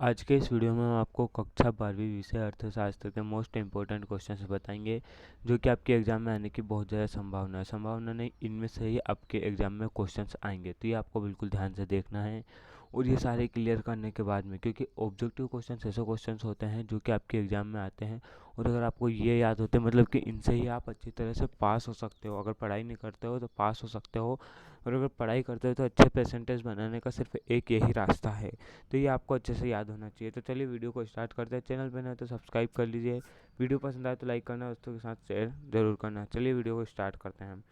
आज के इस वीडियो में हम आपको कक्षा 12वीं विषय अर्थशास्त्र के मोस्ट इम्पोर्टेंट क्वेश्चन बताएंगे जो कि आपके एग्जाम में आने की बहुत ज़्यादा संभावना नहीं, इनमें से ही आपके एग्जाम में क्वेश्चंस आएंगे। तो ये आपको बिल्कुल ध्यान से देखना है और ये सारे क्लियर करने के बाद में, क्योंकि ऑब्जेक्टिव क्वेश्चन ऐसे क्वेश्चन होते हैं जो कि आपके एग्जाम में आते हैं और अगर आपको ये याद होते हैं मतलब कि इनसे ही आप अच्छी तरह से पास हो सकते हो। अगर पढ़ाई नहीं करते हो तो पास हो सकते हो, और अगर पढ़ाई करते हो तो अच्छे परसेंटेज बनाने का सिर्फ एक यही रास्ता है। तो ये आपको अच्छे से याद होना चाहिए। तो चलिए वीडियो को स्टार्ट करते हैं। चैनल पे नए तो सब्सक्राइब कर लीजिए, वीडियो पसंद आए तो लाइक करना, दोस्तों के साथ शेयर जरूर करना। चलिए वीडियो को स्टार्ट करते हैं।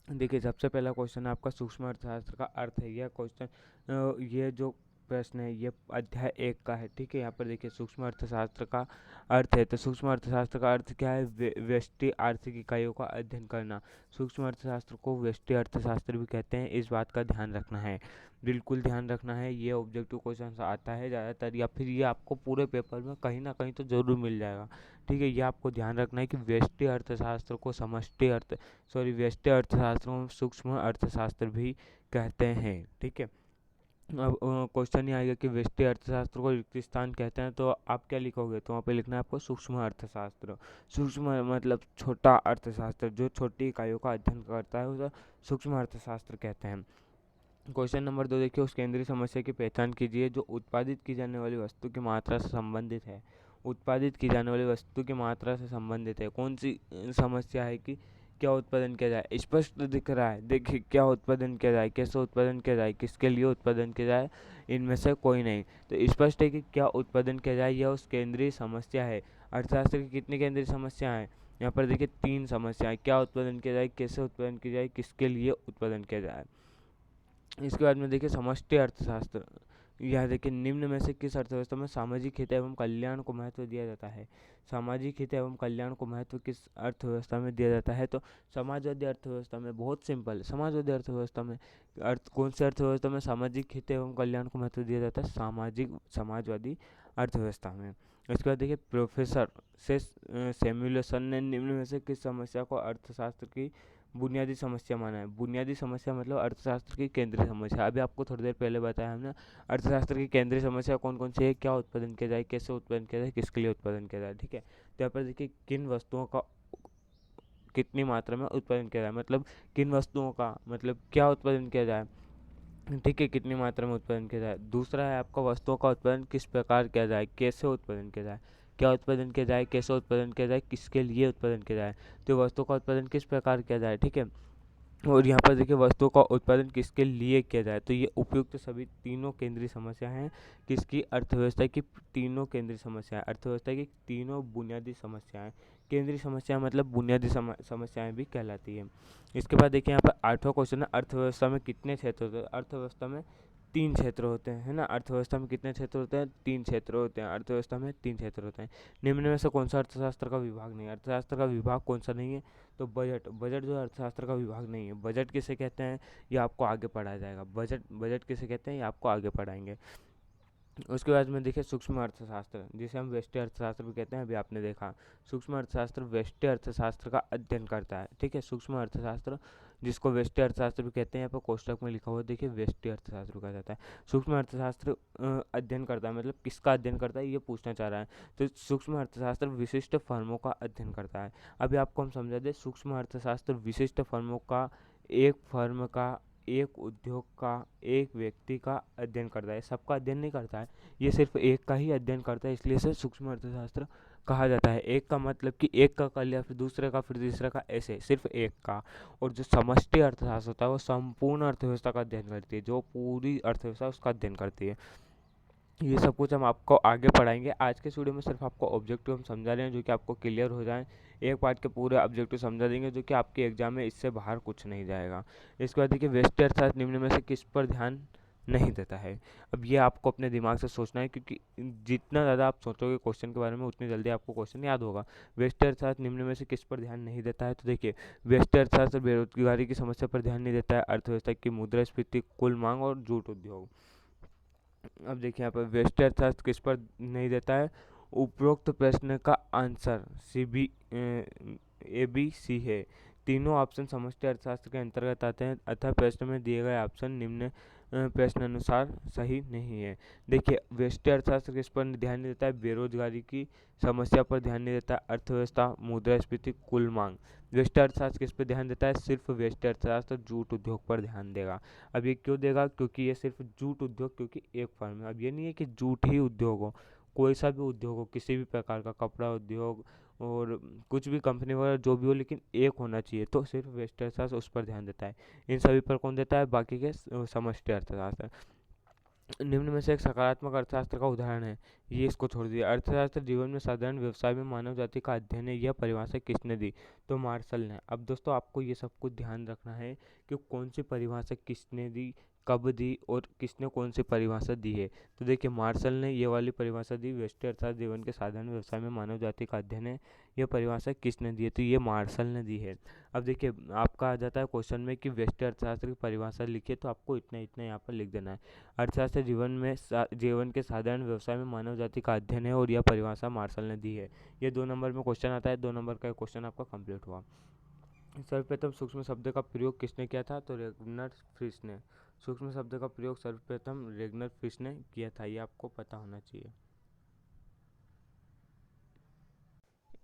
देखिए, सबसे पहला क्वेश्चन आपका सूक्ष्म अर्थशास्त्र का अर्थ है। यह क्वेश्चन ये जो प्रश्न है ये अध्याय 1 का है। ठीक है, यहाँ पर देखिए सूक्ष्म अर्थशास्त्र का अर्थ है। तो सूक्ष्म अर्थशास्त्र का अर्थ क्या है? व्यष्टि आर्थिक इकाइयों का अध्ययन करना। सूक्ष्म अर्थशास्त्र को व्यष्टि अर्थशास्त्र भी कहते हैं, इस बात का ध्यान रखना है, बिल्कुल ध्यान रखना है। ये ऑब्जेक्टिव क्वेश्चन आता है ज़्यादातर, या फिर ये आपको पूरे पेपर में कहीं ना कहीं तो ज़रूर मिल जाएगा। ठीक है, ये आपको ध्यान रखना है कि व्यष्टि अर्थशास्त्र को व्यष्टि अर्थशास्त्र को सूक्ष्म अर्थशास्त्र भी कहते हैं। ठीक है, अब क्वेश्चन ये आएगा कि व्यष्टि अर्थशास्त्र को रिक्त स्थान कहते हैं, तो आप क्या लिखोगे? तो वहाँ पे लिखना है आपको सूक्ष्म अर्थशास्त्र। सूक्ष्म मतलब छोटा अर्थशास्त्र, जो छोटी इकाइयों का अध्ययन करता है उसे सूक्ष्म अर्थशास्त्र कहते हैं। क्वेश्चन नंबर 2 देखिए, उस केंद्रीय समस्या की पहचान कीजिए जो उत्पादित की जाने वाली वस्तु की मात्रा से संबंधित है। उत्पादित की जाने वाली वस्तु की मात्रा से संबंधित है, कौन सी समस्या है कि क्या उत्पादन किया जाए? स्पष्ट दिख रहा है, देखिए क्या उत्पादन किया जाए, कैसे उत्पादन किया जाए, किसके लिए उत्पादन किया जाए, इनमें से कोई नहीं। तो स्पष्ट है कि क्या उत्पादन किया जाए यह उस केंद्रीय समस्या है। अर्थशास्त्र की कितनी केंद्रीय समस्या है? यहाँ पर देखिए 3 समस्याएं, क्या उत्पादन किया जाए, कैसे उत्पादन किया जाए, किसके लिए उत्पादन किया जाए। इसके बाद में देखिए समष्टि अर्थशास्त्र। यह देखिए, निम्न में से किस अर्थव्यवस्था में सामाजिक हित एवं कल्याण को महत्व दिया जाता है? सामाजिक हित एवं कल्याण को महत्व किस अर्थव्यवस्था में दिया जाता है? तो समाजवादी अर्थव्यवस्था में। बहुत सिंपल, समाजवादी अर्थव्यवस्था में। कौन सी अर्थव्यवस्था में सामाजिक हित एवं कल्याण को महत्व दिया जाता है? समाजवादी अर्थव्यवस्था में। इसके बाद देखिए, प्रोफेसर सेम्युलेसन ने निम्न में से किस समस्या को अर्थशास्त्र की बुनियादी समस्या माना है? बुनियादी समस्या मतलब अर्थशास्त्र की केंद्रीय समस्या। अभी आपको थोड़ी देर पहले बताया हमने, अर्थशास्त्र की केंद्रीय समस्या कौन कौन सी है, क्या उत्पादन किया जाए, कैसे उत्पादन किया जाए, किसके लिए उत्पादन किया जाए। ठीक है, तो यहाँ पर देखिए किन वस्तुओं का कितनी मात्रा में उत्पादन किया जाए, मतलब किन वस्तुओं का मतलब क्या उत्पादन किया जाए। ठीक है, कितनी मात्रा में उत्पादन किया जाए। दूसरा है आपका वस्तुओं का उत्पादन किस प्रकार किया जाए, कैसे उत्पादन किया जाए, क्या उत्पादन किया जाए, कैसे उत्पादन किया जाए, किसके लिए उत्पादन किया जाए। तो वस्तुओं का उत्पादन किस प्रकार किया जाए। ठीक है, और यहाँ पर देखिए वस्तुओं का उत्पादन किसके लिए किया जाए। तो ये उपयुक्त सभी तीनों केंद्रीय समस्या हैं किसकी? अर्थव्यवस्था की। तीनों केंद्रीय समस्याएं, अर्थव्यवस्था की तीनों बुनियादी समस्याएं। केंद्रीय समस्या मतलब बुनियादी समस्याएं भी कहलाती है। इसके बाद देखिए यहाँ पर 8वां क्वेश्चन है, अर्थव्यवस्था में कितने क्षेत्र होते हैं? अर्थव्यवस्था में 3 क्षेत्र होते हैं, है ना। अर्थव्यवस्था में कितने क्षेत्र होते हैं? 3 क्षेत्र होते हैं। अर्थव्यवस्था में 3 क्षेत्र होते हैं। निम्न में से कौन सा अर्थशास्त्र का विभाग नहीं है? अर्थशास्त्र का विभाग कौन सा नहीं है? तो बजट जो अर्थशास्त्र का विभाग नहीं है। बजट किसे कहते हैं ये आपको आगे पढ़ाया जाएगा। बजट किसे कहते हैं ये आपको आगे पढ़ाएंगे। उसके बाद में देखिए सूक्ष्म अर्थशास्त्र, जिसे हम व्यष्टि अर्थशास्त्र भी कहते हैं, अभी आपने देखा। सूक्ष्म अर्थशास्त्र व्यष्टि अर्थशास्त्र का अध्ययन करता है। ठीक है, सूक्ष्म अर्थशास्त्र जिसको व्यष्टि अर्थशास्त्र भी कहते हैं, यहाँ पर कोष्टक में लिखा हुआ देखिए व्यष्टि अर्थशास्त्र कहा जाता है। सूक्ष्म अर्थशास्त्र अध्ययन करता है, मतलब किसका अध्ययन करता है ये पूछना चाह रहा है। तो सूक्ष्म अर्थशास्त्र विशिष्ट फर्मों का अध्ययन करता है। अभी आपको हम समझा दें, सूक्ष्म अर्थशास्त्र विशिष्ट फर्मों का, एक फर्म का, एक उद्योग का, एक व्यक्ति का अध्ययन करता है। सबका अध्ययन नहीं करता है, ये सिर्फ एक का ही अध्ययन करता है, इसलिए इसे सूक्ष्म अर्थशास्त्र कहा जाता है। एक का मतलब कि एक का कर लिया, फिर दूसरे का, फिर तीसरे का, ऐसे सिर्फ एक का। और जो समष्टि अर्थशास्त्र होता है वो संपूर्ण अर्थव्यवस्था का अध्ययन करती है, जो पूरी अर्थव्यवस्था उसका अध्ययन करती है। ये सब कुछ हम आपको आगे पढ़ाएंगे। आज के इस वीडियो में सिर्फ आपको ऑब्जेक्टिव हम समझा रहे हैं जो कि आपको क्लियर हो जाए। एक पार्ट के पूरे ऑब्जेक्टिव समझा देंगे जो कि आपके एग्जाम में इससे बाहर कुछ नहीं जाएगा। इसके बाद देखिए, व्यष्टि अर्थात निम्न में से किस पर ध्यान नहीं देता है? अब ये आपको अपने दिमाग से सोचना है, क्योंकि जितना ज़्यादा आप सोचोगे क्वेश्चन के बारे में उतनी जल्दी आपको क्वेश्चन याद होगा। व्यष्टि अर्थात निम्न में से किस पर ध्यान नहीं देता है? तो देखिए, व्यष्टि अर्थशास्त्र बेरोजगारी की समस्या पर ध्यान नहीं देता है, अर्थव्यवस्था की मुद्रास्फीति, कुल मांग और जूट उद्योग। अब देखिए यहाँ पर व्यष्टि अर्थशास्त्र किस पर नहीं देता है? उपरोक्त प्रश्न का आंसर ABC है। तीनों ऑप्शन समष्टि अर्थशास्त्र के अंतर्गत आते हैं, अतः प्रश्न में दिए गए ऑप्शन निम्न प्रश्नानुसार सही नहीं है। देखिए, व्यष्टि अर्थशास्त्र किस पर ध्यान नहीं देता है? बेरोजगारी की समस्या पर ध्यान नहीं देता, अर्थव्यवस्था, मुद्रास्फीति, कुल मांग। व्यष्टि अर्थशास्त्र किस पर ध्यान देता है? सिर्फ व्यष्टि अर्थशास्त्र जूट उद्योग पर ध्यान देगा। अब ये क्यों देगा? क्योंकि ये सिर्फ जूट उद्योग, क्योंकि एक फर्म है। अब ये नहीं है कि जूट ही उद्योग हो, कोई सा भी उद्योग हो, किसी भी प्रकार का कपड़ा उद्योग और कुछ भी कंपनी वगैरह जो भी हो, लेकिन एक होना चाहिए। तो सिर्फ व्यष्टि अर्थशास्त्र उस पर ध्यान देता है। इन सभी पर कौन देता है? बाकी के समष्टि अर्थशास्त्र। निम्न में से एक सकारात्मक अर्थशास्त्र का उदाहरण है, ये इसको छोड़ दिया। अर्थशास्त्र जीवन में साधारण व्यवसाय में मानव जाति का अध्ययन है, यह परिभाषा किसने दी? तो मार्शल ने। अब दोस्तों, आपको ये सब कुछ ध्यान रखना है कि कौन सी परिभाषा किसने दी, कब दी और किसने कौन सी परिभाषा दी है। तो देखिए, मार्शल ने ये वाली परिभाषा दी, व्यष्टि अर्थशास्त्र जीवन के साधारण व्यवसाय में मानव जाति का अध्ययन है, यह परिभाषा किसने दी है? तो ये मार्शल ने दी है। अब देखिए, आपका आ जाता है क्वेश्चन में कि व्यष्टि अर्थशास्त्र की परिभाषा लिखिए, तो आपको इतना इतना यहाँ पर लिख देना है। अर्थशास्त्र जीवन के साधारण व्यवसाय में मानव जाति का अध्ययन है और यह परिभाषा मार्शल ने दी है। ये 2 नंबर में क्वेश्चन आता है, 2 नंबर का क्वेश्चन आपका कंप्लीट हुआ। सर्वप्रथम सूक्ष्म शब्द का प्रयोग किसने किया था? तो रेगनर फ्रिश ने। सूक्ष्म शब्द का प्रयोग सर्वप्रथम रेगनर फ्रिश ने किया था, ये आपको पता होना चाहिए।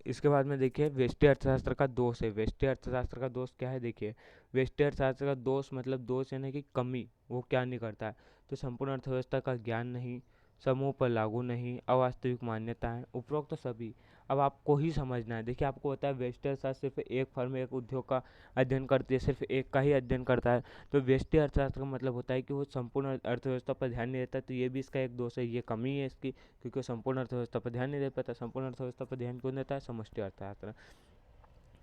इसके बाद में देखिए, व्यष्टि अर्थशास्त्र का दोष है। व्यष्टि अर्थशास्त्र का दोष क्या है? देखिए, व्यष्टि अर्थशास्त्र का दोष मतलब दोष यानी कि कमी, वो क्या नहीं करता है? तो संपूर्ण अर्थव्यवस्था का ज्ञान नहीं, समूह पर लागू नहीं, अवास्तविक मान्यताएं, उपरोक्त सभी। अब आपको ही समझना है। देखिए, आपको होता है व्यष्टि अर्थशास्त्र सिर्फ एक फर्म, एक उद्योग का अध्ययन करती है, सिर्फ एक का ही अध्ययन करता है। तो व्यष्टि अर्थशास्त्र का मतलब होता है कि वो संपूर्ण अर्थव्यवस्था पर ध्यान नहीं देता। तो ये भी इसका एक दोष है, ये कमी है इसकी, क्योंकि वो संपूर्ण अर्थव्यवस्था पर ध्यान नहीं दे पाता। संपूर्ण अर्थव्यवस्था पर ध्यान कौन देता है? समष्टि अर्थशास्त्र।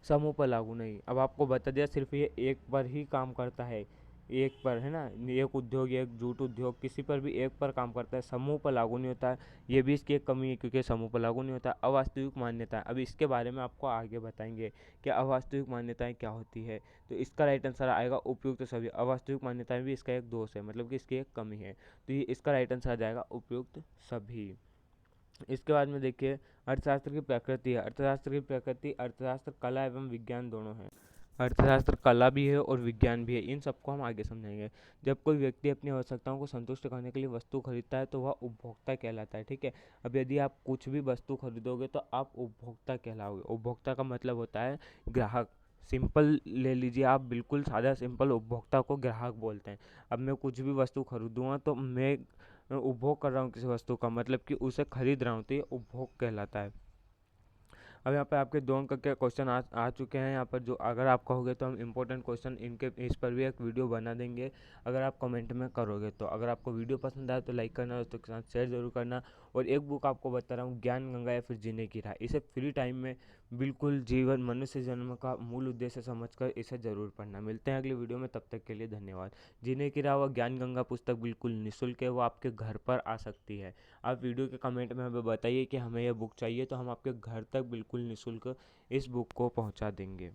समूह पर लागू नहीं। अब आपको बता दिया, सिर्फ ये एक पर ही काम करता है, एक पर, है ना? एक उद्योग, एक जूट उद्योग, किसी पर भी एक पर काम करता है, समूह पर लागू नहीं होता है। ये भी इसकी एक कमी है, क्योंकि समूह पर लागू नहीं होता। अवास्तविक मान्यता, अब इसके बारे में आपको आगे बताएंगे कि अवास्तविक मान्यताएं क्या होती है। तो इसका राइट आंसर आएगा उपयुक्त सभी। अवास्तविक मान्यताएं भी इसका एक दोष है, मतलब कि इसकी एक कमी है। तो ये इसका राइट आंसर आ जाएगा उपयुक्त सभी। इसके बाद में देखिए, अर्थशास्त्र की प्रकृति है। अर्थशास्त्र की प्रकृति, अर्थशास्त्र कला एवं विज्ञान दोनों है। अर्थशास्त्र कला भी है और विज्ञान भी है, इन सबको हम आगे समझेंगे। जब कोई व्यक्ति अपनी आवश्यकताओं को संतुष्ट करने के लिए वस्तु खरीदता है तो वह उपभोक्ता कहलाता है, ठीक है। अब यदि आप कुछ भी वस्तु खरीदोगे तो आप उपभोक्ता कहलाओगे। उपभोक्ता का मतलब होता है ग्राहक। सिंपल ले लीजिए आप, बिल्कुल सादा सिंपल, उपभोक्ता को ग्राहक बोलते हैं। अब मैं कुछ भी वस्तु खरीदूंगा तो मैं उपभोग कर रहा हूँ किसी वस्तु का, मतलब कि उसे खरीद रहा हूँ, तो ये उपभोग कहलाता है। अब यहाँ पे आपके 2 अंक के क्वेश्चन आ चुके हैं यहाँ पर, जो अगर आप कहोगे तो हम इम्पोर्टेंट क्वेश्चन इनके इस पर भी एक वीडियो बना देंगे, अगर आप कमेंट में करोगे तो। अगर आपको वीडियो पसंद आए तो लाइक करना, दोस्तों के साथ शेयर जरूर करना। और एक बुक आपको बता रहा हूँ, ज्ञान गंगा या फिर जीने की राह, इसे फ्री टाइम में बिल्कुल जीवन, मनुष्य जन्म का मूल उद्देश्य समझकर इसे ज़रूर पढ़ना। मिलते हैं अगली वीडियो में, तब तक के लिए धन्यवाद। जीने की राह व ज्ञान गंगा पुस्तक बिल्कुल निःशुल्क है, वो आपके घर पर आ सकती है। आप वीडियो के कमेंट में हमें बताइए कि हमें यह बुक चाहिए, तो हम आपके घर तक बिल्कुल निःशुल्क इस बुक को पहुंचा देंगे।